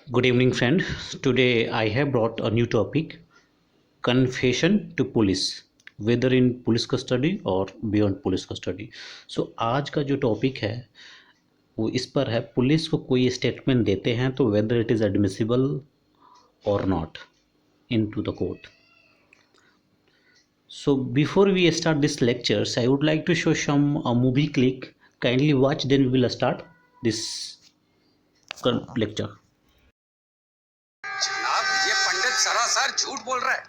Good evening, friend. Today I have brought a new topic confession to police, whether in police custody or beyond police custody. So आज का जो topic है वो इस पर है पुलिस को कोई स्टेटमेंट देते हैं तो वेदर इट इज़ एडमिसिबल और not into the court. So before we start this lectures, I would like to show some movie clip. Kindly watch, then we will start this lecture. जनाब, ये पंडित सरासर झूठ बोल रहा है।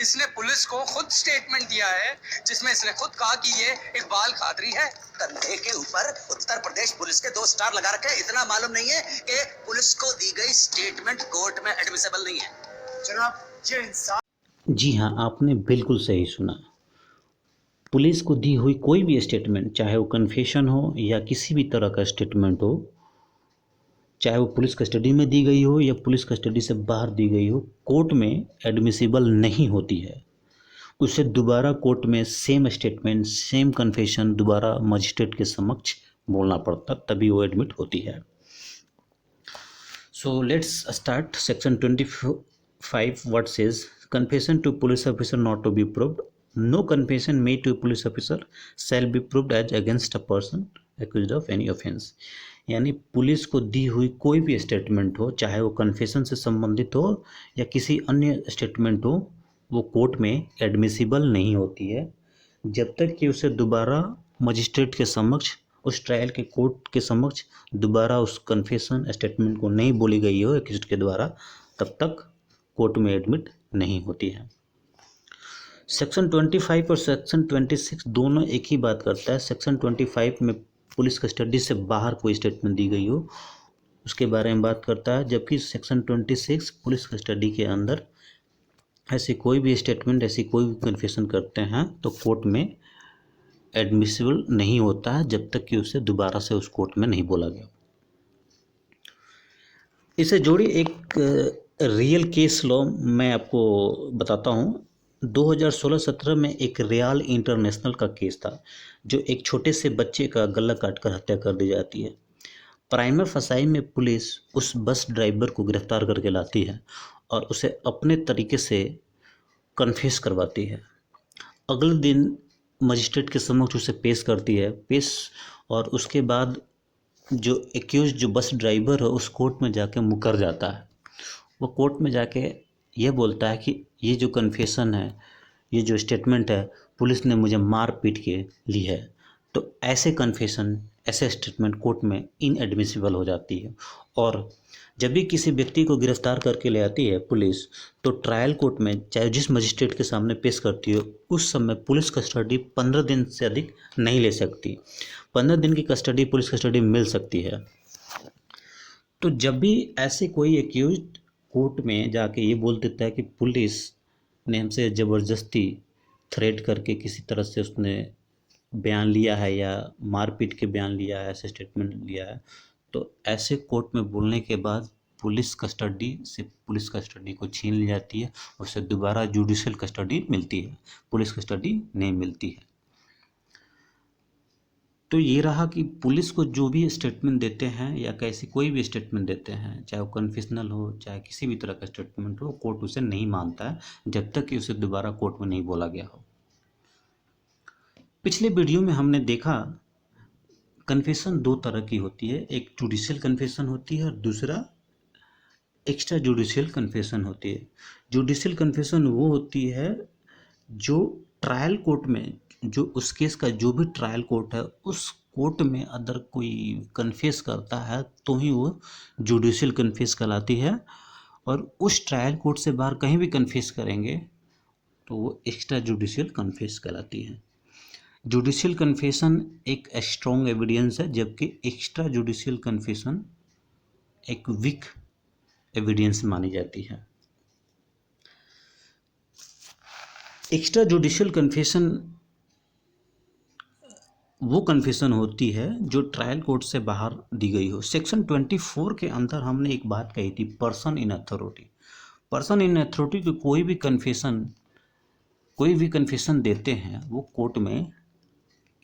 इसने पुलिस को खुद स्टेटमेंट दिया है जिसमें इसने खुद कहा कि ये इकबाल कादरी है। कंधे के ऊपर उत्तर प्रदेश पुलिस के 2 स्टार लगा रखे हैं। इतना मालूम नहीं है कि पुलिस को दी गई स्टेटमेंट कोर्ट में एडमिसिबल नहीं है। जनाब, ये इंसान जी हाँ, आपने बिल्कुल सही सुना। पुलिस को दी हुई कोई भी स्टेटमेंट, चाहे वो कन्फेशन हो या किसी भी तरह का स्टेटमेंट हो, चाहे वो पुलिस कस्टडी में दी गई हो या पुलिस कस्टडी से बाहर दी गई हो, कोर्ट में एडमिसिबल नहीं होती है। उसे दोबारा कोर्ट में सेम स्टेटमेंट, सेम कन्फेशन दोबारा मजिस्ट्रेट के समक्ष बोलना पड़ता, तभी वो एडमिट होती है। So let's start section 25 what says confession to police officer not to be proved. No confession made to a police officer shall be proved as against a person accused of any offense. यानी police को दी हुई कोई भी statement हो, चाहे वो confession से संबंधित हो या किसी अन्य स्टेटमेंट हो, वो कोर्ट में एडमिसिबल नहीं होती है जब तक कि उसे दोबारा मजिस्ट्रेट के समक्ष, उस ट्रायल के कोर्ट के समक्ष दोबारा उस कन्फेशन स्टेटमेंट को नहीं बोली गई हो एक्यूज्ड के द्वारा, तब तक कोर्ट में एडमिट नहीं होती है। सेक्शन 25 और सेक्शन 26 दोनों एक ही बात करता है। सेक्शन 25 में पुलिस कस्टडी से बाहर कोई स्टेटमेंट दी गई हो उसके बारे में बात करता है, जबकि सेक्शन 26 पुलिस कस्टडी के अंदर ऐसी कोई भी स्टेटमेंट, ऐसी कोई भी कन्फेशन करते हैं तो कोर्ट में एडमिसिबल नहीं होता है जब तक कि उसे दोबारा से उस कोर्ट में नहीं बोला गया। इसे जोड़ी एक रियल केस लॉ मैं आपको बताता हूँ। 2016-17 में एक रियाल इंटरनेशनल का केस था, जो एक छोटे से बच्चे का गला काटकर हत्या कर दी जाती है। प्राइमा फसाई में पुलिस उस बस ड्राइवर को गिरफ्तार करके लाती है और उसे अपने तरीके से कन्फेस करवाती है। अगले दिन मजिस्ट्रेट के समक्ष उसे पेश करती है, और उसके बाद जो एक्यूज, जो बस ड्राइवर है, उस कोर्ट में जाके मुकर जाता है। वो कोर्ट में जाके ये बोलता है कि ये जो कन्फेशन है, ये जो स्टेटमेंट है, पुलिस ने मुझे मार पीट के ली है। तो ऐसे कन्फेशन, ऐसे स्टेटमेंट कोर्ट में इनएडमिसिबल हो जाती है। और जब भी किसी व्यक्ति को गिरफ्तार करके ले आती है पुलिस, तो ट्रायल कोर्ट में चाहे जिस मजिस्ट्रेट के सामने पेश करती हो, उस समय पुलिस कस्टडी 15 दिन से अधिक नहीं ले सकती। 15 दिन की कस्टडी, पुलिस कस्टडी मिल सकती है। तो जब भी ऐसे कोई एक्यूज्ड कोर्ट में जाके ये बोल देता है कि पुलिस ने हमसे ज़बरदस्ती थ्रेट करके किसी तरह से उसने बयान लिया है या मारपीट के बयान लिया है, ऐसे स्टेटमेंट लिया है, तो ऐसे कोर्ट में बोलने के बाद पुलिस कस्टडी को छीन ली जाती है, उससे दोबारा जुडिशियल कस्टडी मिलती है, पुलिस कस्टडी नहीं मिलती है। तो ये रहा कि पुलिस को जो भी स्टेटमेंट देते हैं या कैसी कोई भी स्टेटमेंट देते हैं, चाहे वो कन्फेशनल हो, चाहे किसी भी तरह का स्टेटमेंट हो, कोर्ट उसे नहीं मानता है जब तक कि उसे दोबारा कोर्ट में नहीं बोला गया हो। पिछले वीडियो में हमने देखा कन्फेशन 2 तरह की होती है, एक जुडिशियल कन्फेशन होती है और दूसरा एक्स्ट्रा जुडिशियल कन्फेशन होती है। जुडिशियल कन्फेशन वो होती है जो ट्रायल कोर्ट में, जो उस केस का जो भी ट्रायल कोर्ट है, उस कोर्ट में अगर कोई कन्फेस करता है तो ही वो जुडिशियल कन्फेस कहलाती है, और उस ट्रायल कोर्ट से बाहर कहीं भी कन्फेस करेंगे तो वो एक्स्ट्रा जुडिशियल कन्फेस कहलाती है। जुडिशियल कन्फेशन एक स्ट्रॉन्ग एविडेंस है, जबकि एक्स्ट्रा जुडिशियल कन्फेशन एक वीक एविडेंस मानी जाती है। एक्स्ट्रा जुडिशियल कन्फेशन वो कन्फेशन होती है जो ट्रायल कोर्ट से बाहर दी गई हो। सेक्शन 24 के अंदर हमने एक बात कही थी, person in authority. Person in authority की कोई भी कन्फेशन देते हैं वो कोर्ट में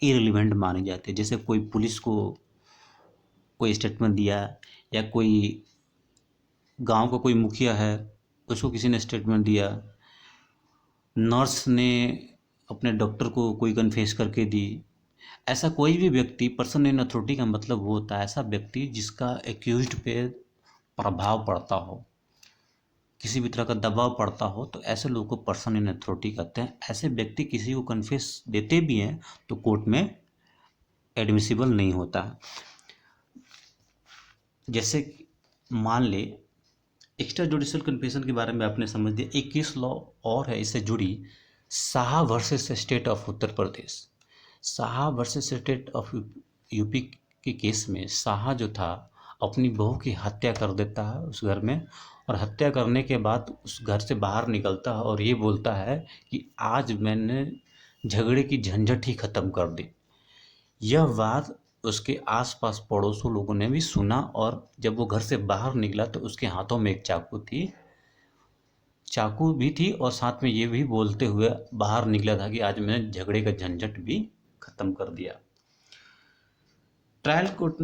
इरेलीवेंट माने जाते हैं। जैसे कोई पुलिस को कोई स्टेटमेंट दिया या कोई गांव का कोई मुखिया है, उसको किसी ने स्टेटमेंट दिया, नर्स ने अपने डॉक्टर को कोई कन्फेस करके दी। ऐसा कोई भी व्यक्ति, पर्सन इन अथॉरिटी का मतलब वो होता है ऐसा व्यक्ति जिसका एक्यूज्ड पे प्रभाव पड़ता हो, किसी भी तरह का दबाव पड़ता हो, तो ऐसे लोगों को पर्सन इन अथॉरिटी कहते हैं। ऐसे व्यक्ति किसी को कन्फेस देते भी हैं तो कोर्ट में एडमिसिबल नहीं होता है। जैसे कि मान ले, एक्स्ट्रा जुडिशियल कन्फेशन के बारे में आपने समझ लिया। एक केस लॉ और है इससे जुड़ी, Saha versus state of Uttar Pradesh. Saha versus state of UP के केस में साहा जो था अपनी बहू की हत्या कर देता है उस घर में, और हत्या करने के बाद उस घर से बाहर निकलता है और ये बोलता है कि आज मैंने झगड़े की झंझट ही ख़त्म कर दी। यह बात उसके आसपास पड़ोसों लोगों ने भी सुना, और जब वो घर से बाहर निकला तो उसके हाथों में एक चाकू भी थी, और साथ में ये भी बोलते हुए बाहर निकला था कि आज मैंने झगड़े का झंझट भी खत्म कर दिया। ट्रायल कोर्ट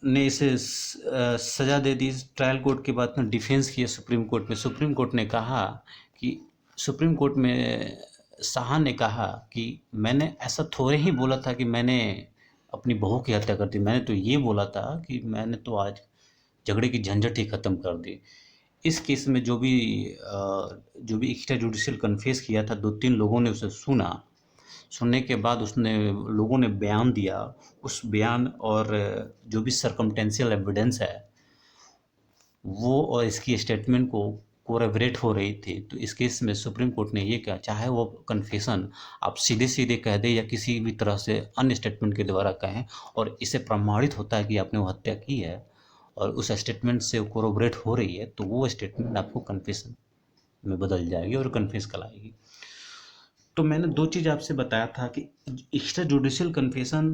ने इसे सज़ा दे दी। ट्रायल कोर्ट के बाद में डिफेंस किया सुप्रीम कोर्ट में। सुप्रीम कोर्ट ने कहा कि, सुप्रीम कोर्ट में शाह ने कहा कि मैंने ऐसा थोड़े ही बोला था कि मैंने अपनी बहू की हत्या कर दी, मैंने तो ये बोला था कि मैंने तो आज झगड़े की झंझट ही ख़त्म कर दी। इस केस में जो भी एक्स्ट्रा जुडिशियल कन्फेस किया था, 2-3 लोगों ने उसे सुना। सुनने के बाद लोगों ने बयान दिया। उस बयान और जो भी सर्कमटेंशियल एविडेंस है वो और इसकी स्टेटमेंट को कोरेबरेट हो रही थी। तो इस केस में सुप्रीम कोर्ट ने ये कहा, चाहे वो कन्फेशन आप सीधे सीधे कह दें या किसी भी तरह से अन्य स्टेटमेंट के द्वारा कहें, और इसे प्रमाणित होता है कि आपने वो हत्या की है और उस स्टेटमेंट से कोरोबरेट हो रही है, तो वो स्टेटमेंट आपको कन्फेशन में बदल जाएगी और कन्फेस कराएगी। तो मैंने 2 चीज़ आपसे बताया था कि एक्स्ट्रा जुडिशियल कन्फेशन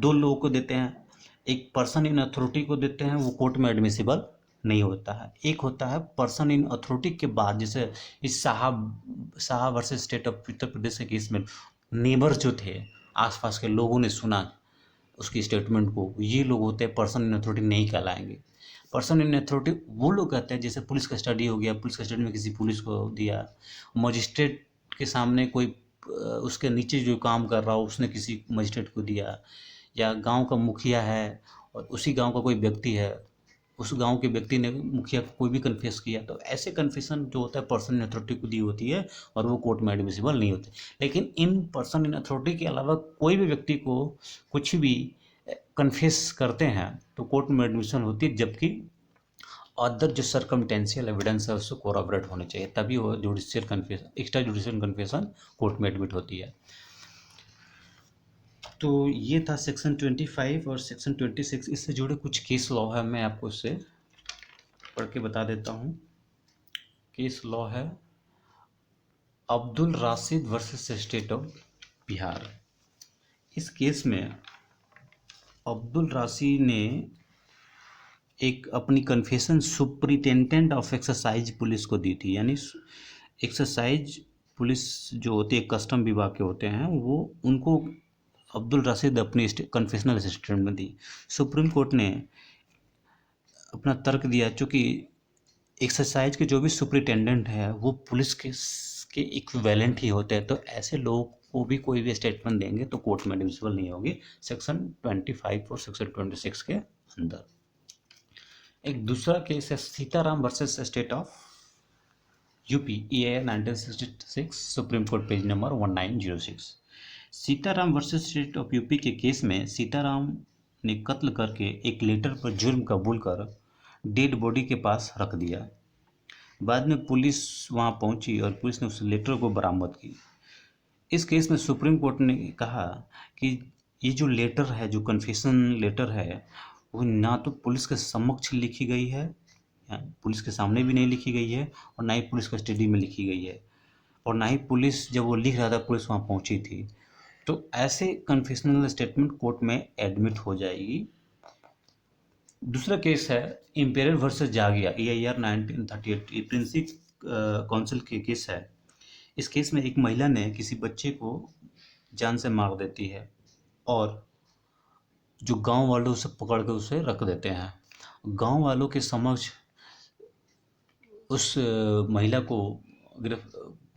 2 लोगों को देते हैं। एक पर्सन इन अथॉरिटी को देते हैं, वो कोर्ट में एडमिसिबल नहीं होता है। एक होता है पर्सन इन अथॉरिटी के बाद, जैसे इस Saha versus state of Uttar Pradesh के केस में नेबर जो थे, आसपास के लोगों ने सुना उसकी स्टेटमेंट को, ये लोग होते हैं पर्सन इन अथॉरिटी नहीं कहलाएंगे। पर्सन इन अथॉरिटी वो लोग कहते हैं जैसे पुलिस कस्टडी हो गया, पुलिस कस्टडी में किसी पुलिस को दिया, मजिस्ट्रेट के सामने कोई उसके नीचे जो काम कर रहा हो उसने किसी मजिस्ट्रेट को दिया, या गांव का मुखिया है और उसी गांव का कोई व्यक्ति है, उस गांव के व्यक्ति ने मुखिया को कोई भी कन्फेस किया, तो ऐसे कन्फेशन जो होता है पर्सन इन अथॉरिटी को दी होती है और वो कोर्ट में एडमिसिबल नहीं होते। लेकिन इन पर्सन इन अथॉरिटी के अलावा कोई भी व्यक्ति को कुछ भी कन्फेस करते हैं तो कोर्ट में एडमिशन होती है, जबकि अदर जो सर्कमटेंशियल एविडेंस है उससे कोरॉबरेट होने चाहिए, तभी वो judicial confession, extra judicial confession court में एडमिट होती है। तो ये था सेक्शन 25 और सेक्शन 26। इससे जुड़े कुछ केस लॉ है, मैं आपको इससे पढ़ के बता देता हूँ। केस लॉ है Abdul Rashid versus state of Bihar. इस केस में अब्दुल राशिद ने एक अपनी confession superintendent of exercise police को दी थी। यानी एक्सरसाइज पुलिस जो होती है, कस्टम विभाग के होते हैं, वो उनको अब्दुल राशिद अपनी कन्फेशनल स्टेटमेंट में दी। सुप्रीम कोर्ट ने अपना तर्क दिया, चूँकि एक्सरसाइज के जो भी सुपरिटेंडेंट है वो पुलिस के इक्विवेलेंट ही होते हैं, तो ऐसे लोगों को भी कोई भी स्टेटमेंट देंगे तो कोर्ट में एडमिसिबल नहीं होगी, सेक्शन 25 और सेक्शन 26 के अंदर। एक दूसरा केस है Sitaram versus state of UP, EA 1966, supreme court page number 1906। Sitaram versus state of UP के केस में सीताराम ने कत्ल करके एक लेटर पर जुर्म कबूल कर डेड बॉडी के पास रख दिया। बाद में पुलिस वहां पहुंची और पुलिस ने उस लेटर को बरामद की। इस केस में सुप्रीम कोर्ट ने कहा कि ये जो लेटर है, जो कन्फेशन लेटर है, वो ना तो पुलिस के समक्ष लिखी गई है, पुलिस के सामने भी नहीं लिखी गई है, और ना ही पुलिस कस्टडी में लिखी गई है, और ना ही पुलिस जब वो लिख रहा था पुलिस वहाँ पहुँची थी। तो ऐसे कन्फेशनल स्टेटमेंट कोर्ट में एडमिट हो जाएगी। दूसरा केस है इम्पेरियल वर्सेस जागिया, EIR 1938, ये प्रिंसिप काउंसिल के केस है। इस केस में एक महिला ने किसी बच्चे को जान से मार देती है और जो गांव वालों उसे पकड़ के उसे रख देते हैं। गांव वालों के समक्ष उस महिला को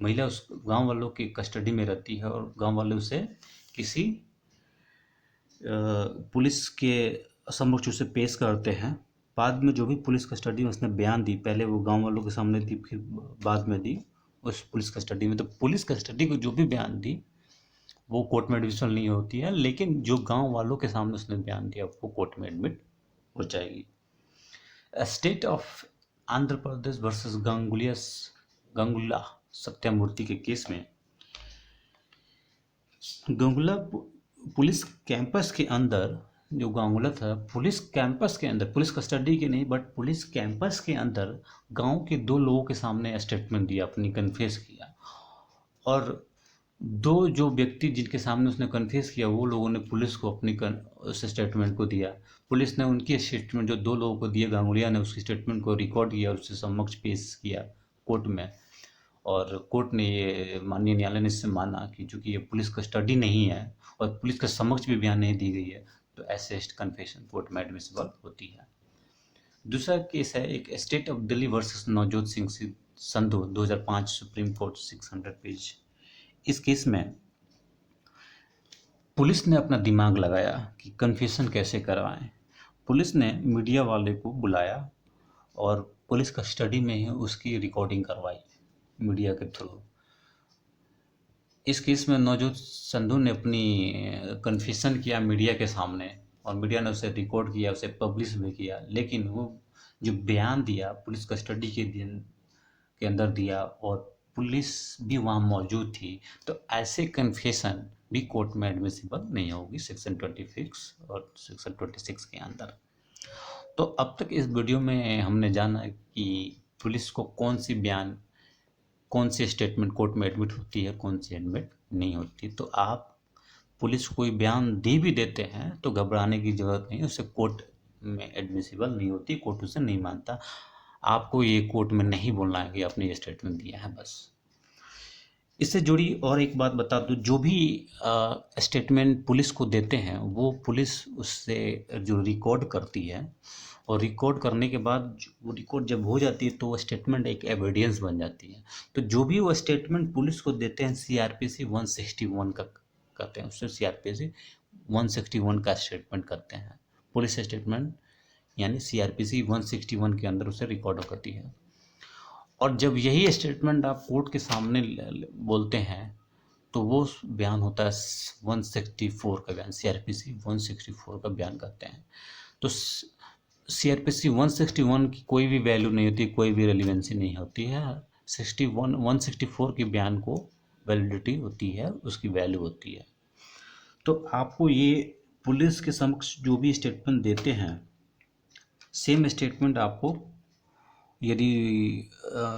महिला उस गांव वालों की कस्टडी में रहती है और गांव वाले उसे किसी पुलिस के समक्ष उसे पेश करते हैं। बाद में जो भी पुलिस कस्टडी में उसने बयान दी, पहले वो गांव वालों के सामने दी, फिर बाद में दी उस पुलिस कस्टडी में। तो पुलिस कस्टडी को जो भी बयान दी वो कोर्ट में एडमिशन नहीं होती है, लेकिन जो गांव वालों के सामने उसने बयान दिया वो कोर्ट में एडमिट हो जाएगी। State of Andhra Pradesh versus Gangula Satyamurthy के केस में गंगुला पुलिस कैंपस के अंदर, जो गांगुला था पुलिस कैंपस के अंदर, पुलिस कस्टडी के नहीं बट पुलिस कैंपस के अंदर गांव के 2 लोगों के सामने स्टेटमेंट दिया, अपनी कन्फेस किया। और 2 जो व्यक्ति जिनके सामने उसने कन्फेस किया वो लोगों ने पुलिस को अपनी उस स्टेटमेंट को दिया। पुलिस ने उनकी स्टेटमेंट जो 2 लोगों को दिए, गांगुलिया ने उसकी स्टेटमेंट को रिकॉर्ड किया और उससे समक्ष पेश किया कोर्ट में। और कोर्ट ने ये, माननीय न्यायालय ने इससे माना कि चूँकि ये पुलिस कस्टडी नहीं है और पुलिस के समक्ष भी बयान नहीं दी गई है तो ऐसे कन्फेशन कोर्ट में एडमिसिबल होती है। दूसरा केस है एक state of Delhi versus Navjot Singh Sandhu 2005 supreme court 600 page. इस केस में पुलिस ने अपना दिमाग लगाया कि कन्फेशन कैसे करवाएं। पुलिस ने मीडिया वाले को बुलाया और पुलिस कस्टडी में ही उसकी रिकॉर्डिंग करवाई मीडिया के थ्रू। इस केस में नवजोत संधू ने अपनी कन्फेशन किया मीडिया के सामने और मीडिया ने उसे रिकॉर्ड किया, उसे पब्लिश भी किया, लेकिन वो जो बयान दिया पुलिस कस्टडी के दिन के अंदर दिया और पुलिस भी वहाँ मौजूद थी, तो ऐसे कन्फेशन भी कोर्ट में एडमिसिबल नहीं होगी सेक्शन 26 और सेक्शन 26 के अंदर। तो अब तक इस वीडियो में हमने जाना कि पुलिस को कौन सी स्टेटमेंट कोर्ट में एडमिट होती है, कौन सी एडमिट नहीं होती। तो आप पुलिस कोई बयान दे भी देते हैं तो घबराने की ज़रूरत नहीं, उसे कोर्ट में एडमिसिबल नहीं होती, कोर्ट उसे नहीं मानता। आपको ये कोर्ट में नहीं बोलना है कि आपने ये स्टेटमेंट दिया है बस। इससे जुड़ी और एक बात बता दूं, जो भी स्टेटमेंट पुलिस को देते हैं वो पुलिस उससे जो रिकॉर्ड करती है और रिकॉर्ड करने के बाद वो रिकॉर्ड जब हो जाती है तो वो स्टेटमेंट एक एविडेंस बन जाती है। तो जो भी वो स्टेटमेंट पुलिस को देते हैं CRPC 161 का करते हैं, उससे CRPC 161 का स्टेटमेंट करते हैं। पुलिस स्टेटमेंट यानी CRPC 161 के अंदर उसे रिकॉर्ड करती है। और जब यही स्टेटमेंट आप कोर्ट के सामने बोलते हैं तो वो बयान होता है 164 का बयान, CRPC 164 का बयान करते हैं। तो CRPC 161 की कोई भी वैल्यू नहीं होती, कोई भी रेलिवेंसी नहीं होती है। 164 के बयान को वैलिडिटी होती है, उसकी वैल्यू होती है। तो आपको ये पुलिस के समक्ष जो भी स्टेटमेंट देते हैं, सेम स्टेटमेंट आपको यदि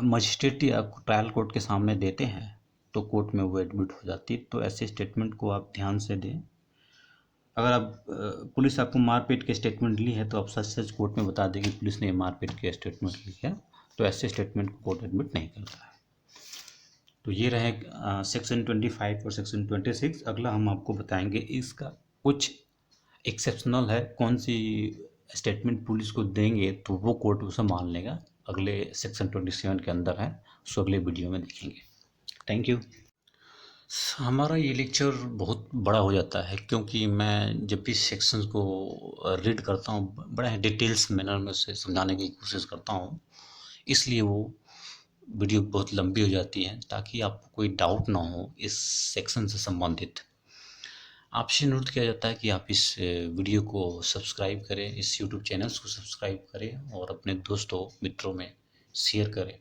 मजिस्ट्रेट या ट्रायल कोर्ट के सामने देते हैं तो कोर्ट में वो एडमिट हो जाती है। तो ऐसे स्टेटमेंट को आप ध्यान से दें। अगर आप पुलिस आपको मारपीट के स्टेटमेंट ली है तो आप सच कोर्ट में बता दें कि पुलिस ने मारपीट के स्टेटमेंट ली है, तो ऐसे स्टेटमेंट को कोर्ट एडमिट नहीं करता है। तो ये रहे सेक्शन 25 और सेक्शन 26। अगला हम आपको बताएंगे इसका कुछ एक्सेप्शनल है, कौन सी स्टेटमेंट पुलिस को देंगे तो वो कोर्ट उसे मान लेगा, अगले सेक्शन 27 के अंदर है, उसको अगले वीडियो में देखेंगे। Thank you. हमारा ये लेक्चर बहुत बड़ा हो जाता है क्योंकि मैं जब भी सेक्शंस को रीड करता हूँ बड़ा डिटेल्स मैनर में उसे समझाने की कोशिश करता हूँ, इसलिए वो वीडियो बहुत लंबी हो जाती है ताकि आपको कोई डाउट ना हो इस सेक्शन से संबंधित। आपसे अनुरोध किया जाता है कि आप इस वीडियो को सब्सक्राइब करें, इस YouTube चैनल को सब्सक्राइब करें और अपने दोस्तों मित्रों में शेयर करें।